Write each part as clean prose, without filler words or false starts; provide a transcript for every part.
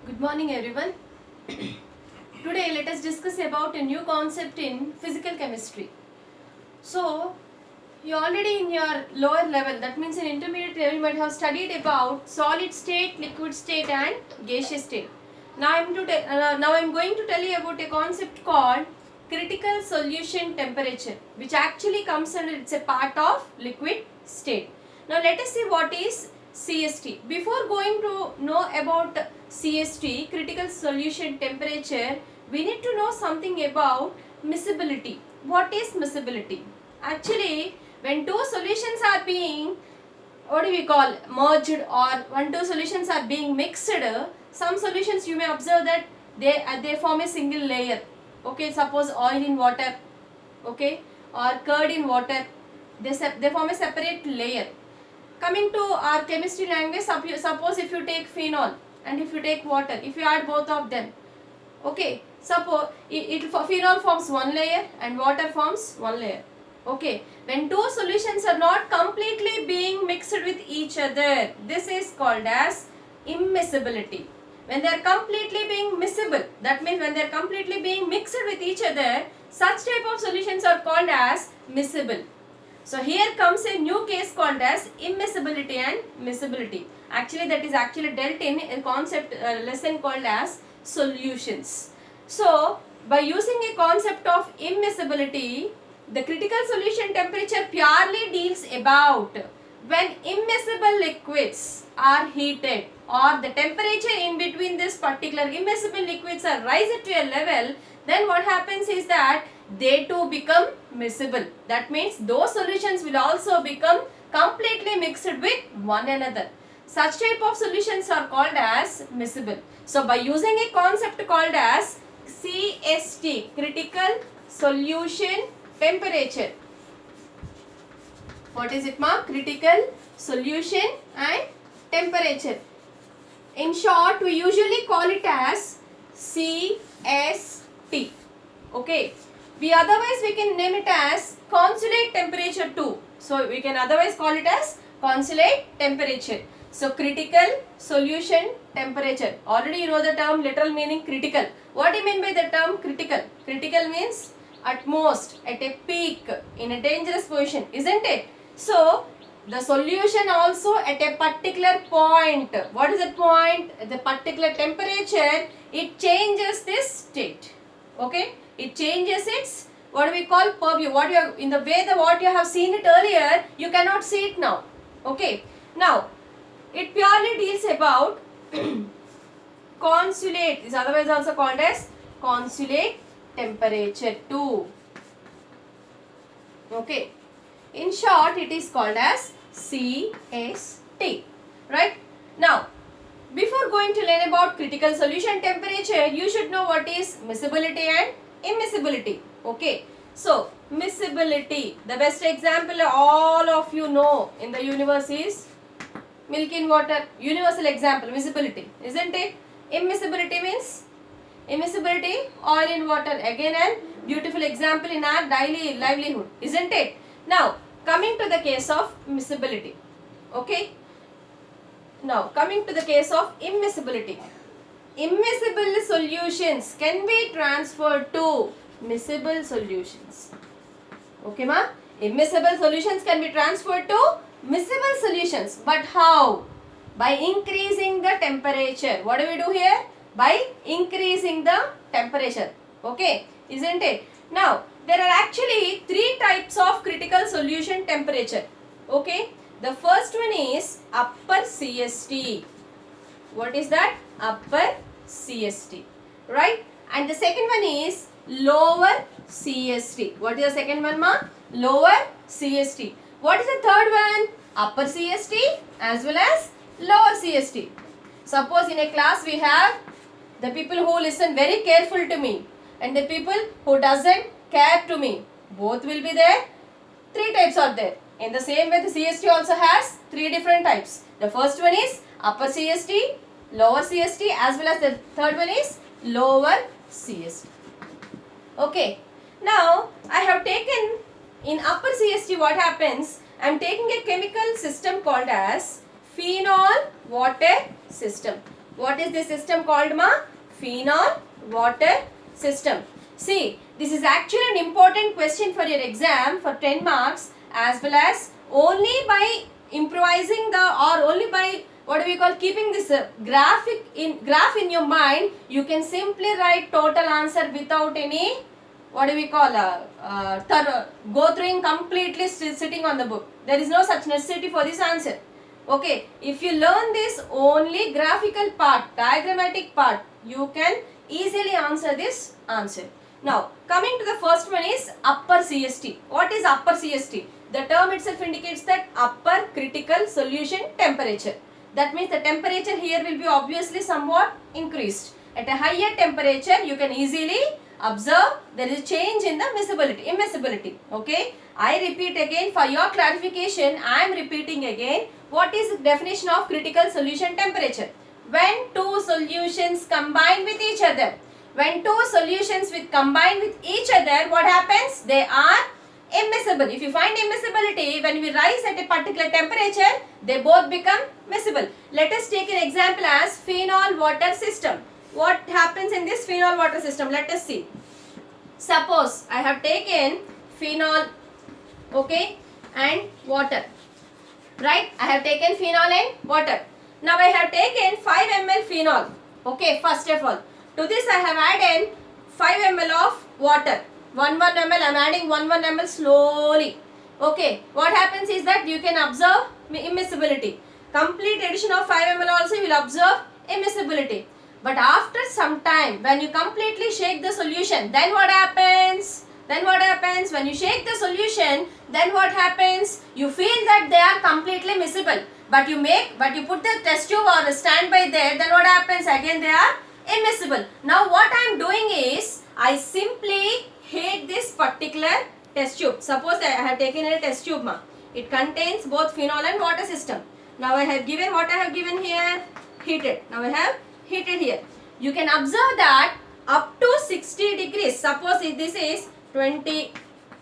Good morning everyone. Today let us discuss about a new concept in physical chemistry. So you already in your lower level, that means in intermediate level, you might have studied about solid state, liquid state and gaseous state. Now I am going to tell you about a concept called critical solution temperature, which actually comes under, it's a part of liquid state. Now let us see what is CST. Before going to know about CST, critical solution temperature, we need to know something about miscibility. What is miscibility? Actually, when two solutions are being, what do we call, merged, or when two solutions are being mixed, some solutions you may observe that they form a single layer. Okay, suppose oil in water, okay, or curd in water, they form a separate layer. Coming to our chemistry language, suppose if you take phenol and if you take water, if you add both of them, okay, suppose phenol forms one layer and water forms one layer. Okay, when two solutions are not completely being mixed with each other, this is called as immiscibility. When they are completely being miscible, that means when they are completely being mixed with each other, such type of solutions are called as miscible. So here comes a new case called as immiscibility and miscibility. Actually that is actually dealt in a concept lesson called as solutions. So by using a concept of immiscibility, the critical solution temperature purely deals about when immiscible liquids are heated or the temperature in between this particular immiscible liquids are raised to a level, then what happens is that they too become miscible. That means those solutions will also become completely mixed with one another. Such type of solutions are called as miscible. So by using a concept called as CST, critical solution temperature. What is it, ma? Critical solution and temperature. In short, we usually call it as CST. Okay. We can name it as consolate temperature too. So we can otherwise call it as consolate temperature. So critical solution temperature. Already you know the term, literal meaning critical. What do you mean by the term critical? Critical means at most, at a peak, in a dangerous position, isn't it? So the solution also at a particular point. What is that point? The particular temperature, it changes this state. Okay, it changes its, what we call, purview. What you have, in the way the what you have seen it earlier, you cannot see it now. Okay, now it purely deals about consolate, is otherwise also called as consolate temperature too. Okay, in short it is called as CST. Right, now before going to learn about critical solution temperature, you should know what is miscibility and immiscibility. Okay, so miscibility, the best example all of you know in the universe is milk in water. Universal example, miscibility, isn't it? Immiscibility means, immiscibility, oil in water, again an beautiful example in our daily livelihood, isn't it? Now coming to the case of miscibility. Okay, now coming to the case of immiscibility. Immiscible solutions can be transferred to miscible solutions. Okay, ma? Immiscible solutions can be transferred to miscible solutions. But how? By increasing the temperature. What do we do here? By increasing the temperature. Okay, isn't it? Now, there are actually three types of critical solution temperature. Okay, the first one is upper CST. What is that? Upper CST. Right? And the second one is lower CST. What is the second one, ma? Lower CST. What is the third one? Upper CST as well as lower CST. Suppose in a class we have the people who listen very careful to me and the people who doesn't care to me. Both will be there. Three types are there. In the same way, the CST also has three different types. The first one is upper CST, lower CST, as well as the third one is lower CST. Okay. Now, I have taken in upper CST, what happens? I am taking a chemical system called as phenol water system. What is this system called, ma? Phenol water system. See, this is actually an important question for your exam for 10 marks, as well as only by improvising or only by what do we call keeping this graph in your mind, you can simply write total answer without any what do we call go through completely sitting on the book. There is no such necessity for this answer. Okay, if you learn this only graphical part, diagrammatic part, you can easily answer this answer. Now, coming to the first one is upper CST. What is upper CST? The term itself indicates that upper critical solution temperature. That means the temperature here will be obviously somewhat increased. At a higher temperature, you can easily observe there is change in the immiscibility. Okay, I repeat again for your clarification. I am repeating again. What is the definition of critical solution temperature? When two solutions combine with each other. When two solutions combine with each other, what happens? They are immiscible. If you find immiscibility, when we rise at a particular temperature, they both become miscible. Let us take an example as phenol water system. What happens in this phenol water system? Let us see. Suppose I have taken phenol, okay, and water. Right? I have taken phenol and water. Now I have taken 5 ml phenol. Okay, first of all. To this I have added 5 ml of water. 1 ml I am adding 1 ml slowly. Okay, what happens is that you can observe immiscibility. Complete addition of 5 ml also you will observe immiscibility. But after some time, when you completely shake the solution, then what happens? When you shake the solution, then what happens? You feel that they are completely miscible. But you put the test tube or standby there, then what happens? Again they are immiscible. Now what I am doing is, I simply heat this particular test tube. Suppose I have taken a test tube, ma. It contains both phenol and water system. Now I have given what I have given here, heated. Now I have heated here. You can observe that up to 60 degrees. Suppose if this is 20,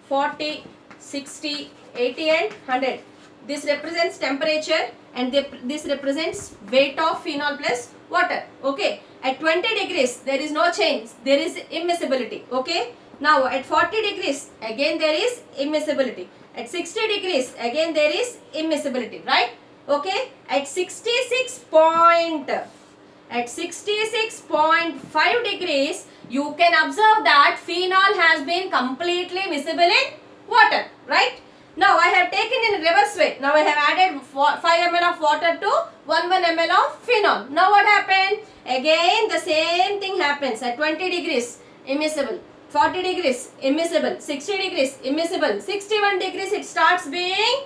40, 60, 80 and 100. This represents temperature and this represents weight of phenol plus water. Okay. At 20 degrees, there is no change. There is immiscibility. Okay. Now at 40 degrees, again there is immiscibility. At 60 degrees, again there is immiscibility. Right? Okay. At 66.5 degrees, you can observe that phenol has been completely miscible in water. Right? Now I have taken in reverse way. Now I have added 5 ml of water to 1 ml of phenol. Now what happened? Again the same thing happens. At 20 degrees, immiscible. 40 degrees, immiscible. 60 degrees, immiscible. 61 degrees, it starts being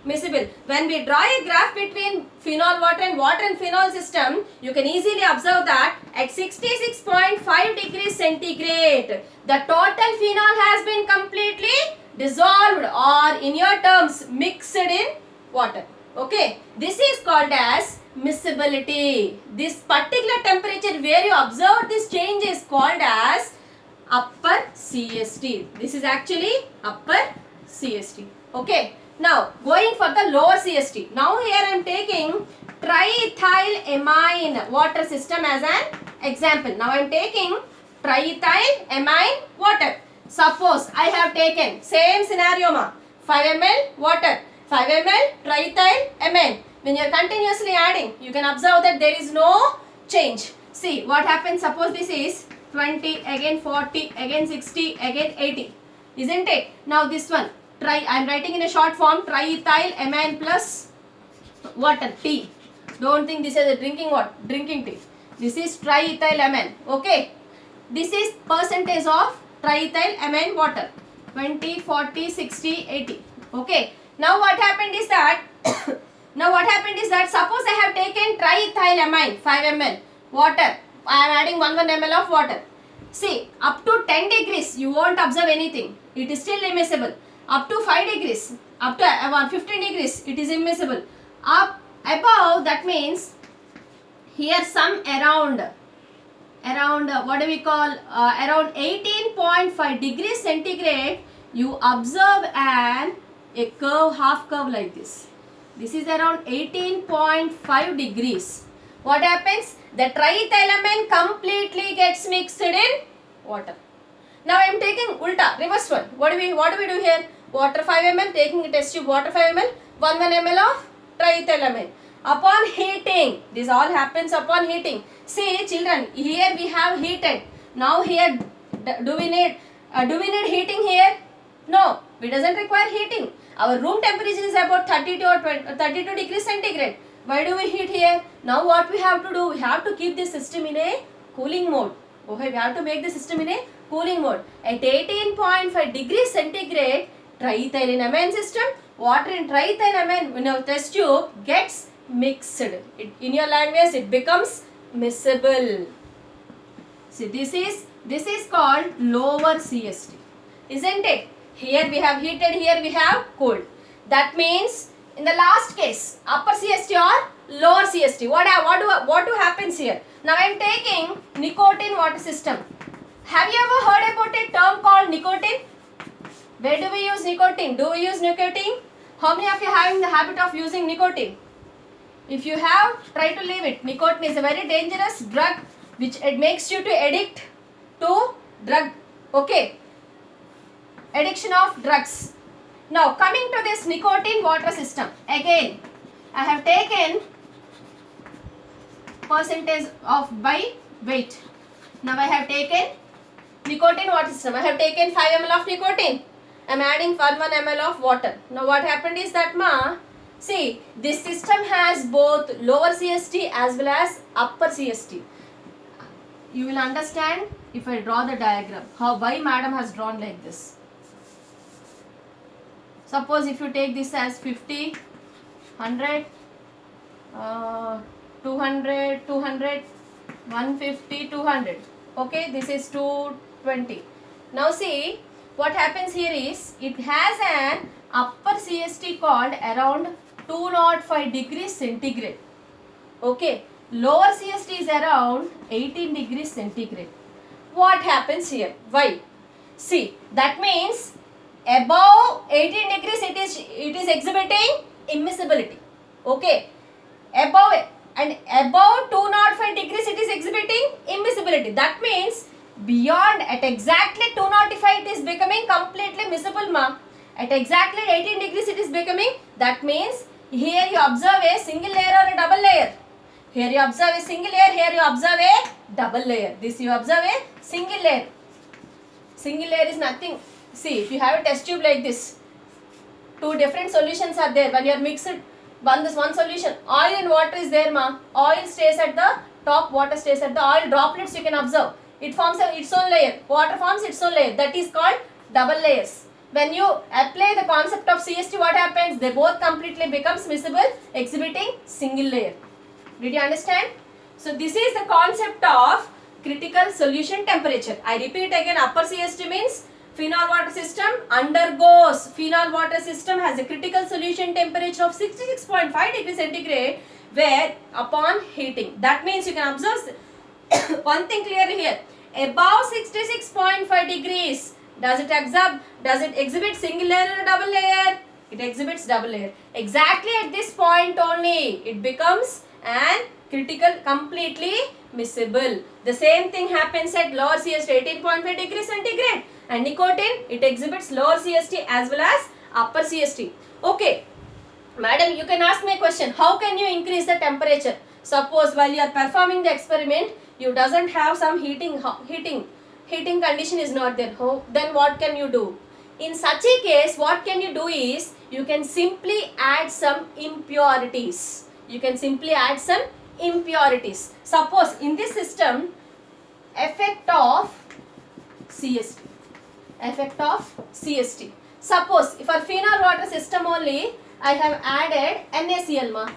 miscible. When we draw a graph between phenol water and phenol system, you can easily observe that at 66.5 degrees centigrade, the total phenol has been completely dissolved, or in your terms mixed in water. Okay, this is called as miscibility. This particular temperature where you observe this change is called as upper CST. This is actually upper CST. Okay. Now, going for the lower CST. Now, here I am taking triethylamine water system as an example. Now, I am taking triethylamine water. Suppose I have taken same scenario, ma. 5 ml water, 5 ml triethylamine. When you are continuously adding, you can observe that there is no change. See what happens. Suppose this is 20, again 40, again 60, again 80. Isn't it? Now, this one. I am writing in a short form triethylamine plus water, tea. Don't think this is a drinking tea. This is triethylamine. Okay. This is percentage of triethylamine water. 20, 40, 60, 80. Okay. Now what happened is that suppose I have taken triethylamine 5 ml water. I am adding 1 ml of water. See, up to 10 degrees you won't observe anything. It is still immiscible. Up to 5 degrees, up to 15 degrees, it is immiscible. Up above, that means here some around what do we call, around 18.5 degrees centigrade, you observe a curve, half curve like this. This is around 18.5 degrees. What happens? The triethylamine completely gets mixed in water. Now I am taking ulta, reverse one. What do we do here? Water 5 ml, taking a test tube, water 5 ml, 1 ml of triethylamine. Upon heating, this all happens upon heating. See children, here we have heated. Now here, do we need heating here? No, we doesn't require heating. Our room temperature is about 32 or 32 degrees centigrade. Why do we heat here? Now what we have to do? We have to keep the system in a cooling mode. Okay, we have to make the system in a cooling mode. At 18.5 degrees centigrade, triethylamine system, water in triethylamine in our test tube gets mixed. In your language, it becomes miscible. See, this is called lower CST, isn't it? Here we have heated, here we have cooled. That means in the last case, upper CST or lower CST. What happens here? Now I am taking nicotine water system. Have you ever heard about a term called nicotine? Where do we use nicotine? Do we use nicotine? How many of you are having the habit of using nicotine? If you have, try to leave it. Nicotine is a very dangerous drug which it makes you to addict to drug. Okay. Addiction of drugs. Now coming to this nicotine water system. Again, I have taken percentage of by weight. Now I have taken nicotine water system. I have taken 5 ml of nicotine. I am adding 1 ml of water. Now what happened is that see, this system has both lower CST as well as upper CST. You will understand if I draw the diagram. Why madam has drawn like this. Suppose if you take this as 50, 100, 200, 150, 200. Okay, this is 220. Now see, what happens here is, it has an upper CST called around 205 degrees centigrade. Okay, lower CST is around 18 degrees centigrade. What happens here? Why? See, that means above 18 degrees it is exhibiting immiscibility. Okay, above 205 degrees it is exhibiting immiscibility. That means beyond, at exactly 205 it is becoming completely miscible At exactly 18 degrees it is becoming. That means here you observe a single layer or a double layer. Here you observe a single layer, here you observe a double layer. This you observe a single layer. Single layer is nothing. See, if you have a test tube like this, two different solutions are there. When you are mixed, one solution, oil and water is there Oil stays at the top, water stays at the oil droplets you can observe. It forms its own layer. Water forms its own layer. That is called double layers. When you apply the concept of CST, what happens? They both completely becomes miscible, exhibiting single layer. Did you understand? So this is the concept of critical solution temperature. I repeat again, upper CST means phenol water system undergoes, phenol water system has a critical solution temperature of 66.5 degrees centigrade where upon heating. That means you can observe one thing clearly here. Above 66.5 degrees, does it exhibit single layer or double layer? It exhibits double layer. Exactly at this point only, it becomes an critical, completely miscible. The same thing happens at lower CST, 18.5 degrees centigrade. And nicotine, it exhibits lower CST as well as upper CST. Okay, madam, you can ask me a question. How can you increase the temperature? Suppose while you are performing the experiment, you doesn't have some heating condition is not there. Then what can you do? In such a case, what can you do is, you can simply add some impurities. Suppose in this system, effect of CST. Suppose for phenol water system only, I have added NaCl.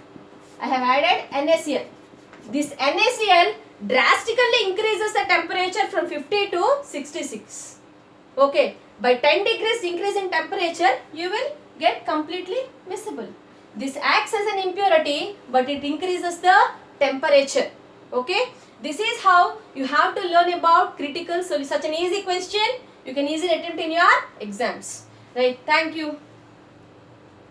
This NaCl drastically increases the temperature from 50 to 66. Okay, by 10 degrees increase in temperature, you will get completely miscible. This acts as an impurity, but it increases the temperature. Okay, this is how you have to learn about critical solution. Such an easy question, you can easily attempt in your exams. Right, thank you.